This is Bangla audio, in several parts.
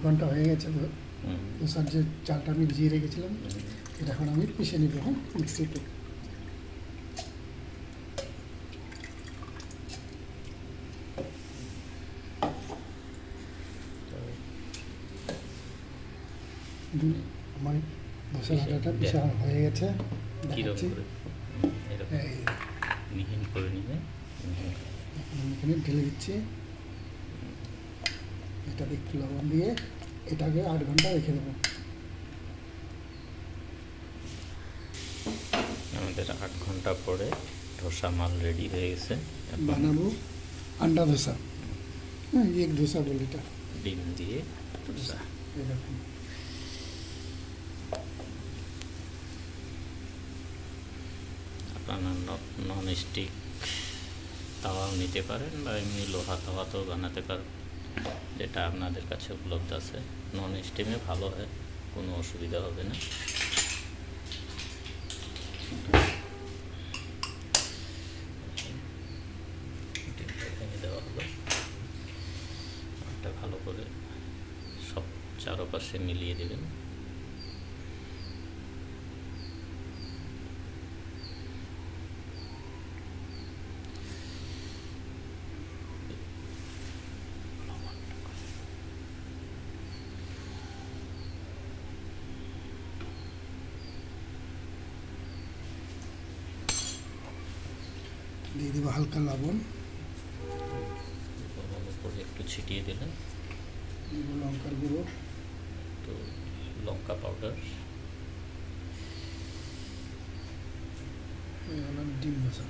ঘন্টা হয়ে গেছে দোসার যে চালটা আমি ভিজিয়ে রেখেছিলাম এটা এখন আমি পিষে নিব। হ্যাঁ, মিক্সিতে। আমার দোসার আটাটা পিষা হয়ে গেছে। মিহিন করে নিয়ে এখানে ঢেলে দিচ্ছি। এটা একটু লবণ দিয়ে এটাকে 8 ঘন্টা রেখে দেবো। আমাদের 8 ঘন্টা পরে ধোসা মাল রেডি হয়ে গেছে। বানাবো আন্ডা ধোসা। হ্যাঁ, এক ধোসা বলে এটা, ডিম দিয়ে ধোসা। এরকম আপনারা নন স্টিক তাওয়াও নিতে পারেন বা এমনি লোহা তাওয়াতেও বানাতে পারেন, যেটা আপনাদের কাছে উপলব্ধ আছে। নন স্টিমে ভালো হয়, কোনো অসুবিধা হবে না। দেওয়া হলো, এটা ভালো করে সব চারপাশে মিলিয়ে দেবেন। দিয়ে দেবো হালকা লবণ, উপরে একটু ছিটিয়ে দিলেন। লঙ্কার গুঁড়ো, তো লঙ্কা পাউডার, ডিম ধোসা।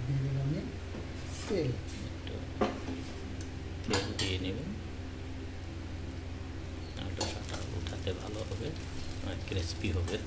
দিয়ে দিলাম আমি তেল। তেল দিয়ে নেবেন, আর ডোসাটা উঠাতে ভালো হবে, ক্রিস্পি হবে।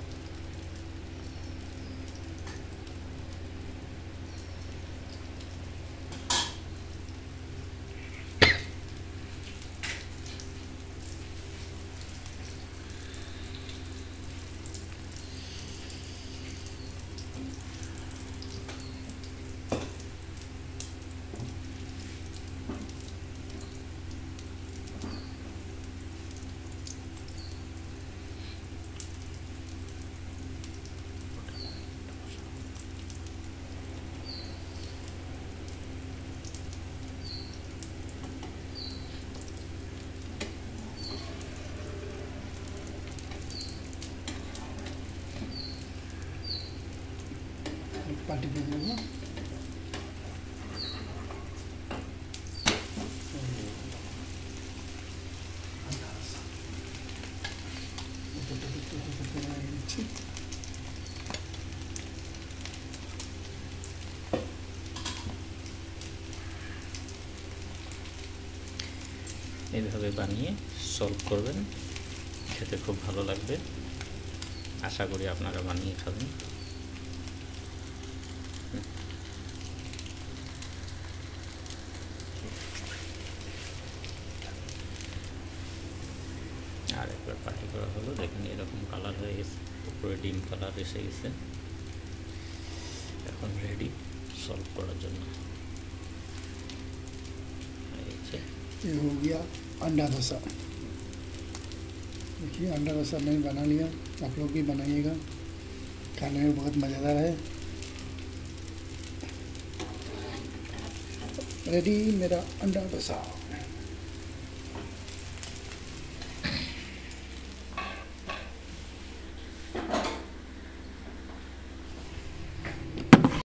পাটি দিয়ে দেবো। এইভাবে বানিয়ে সলভ করবেন, খেতে খুব ভালো লাগবে। আশা করি আপনারা বানিয়ে খাবেন। আর একবার পাটি করা হলো, দেখেন এরকম কালার হয়ে গেছে, উপরে ডিম কালার এসে গেছে। এখন রেডি সলভ করার জন্য। ये हो गया अंडा डोसा। देखिए अंडा डोसा मैंने बना लिया, आप लोग भी बनाइएगा, खाने में बहुत मज़ेदार है। रेडी मेरा अंडा डोसा।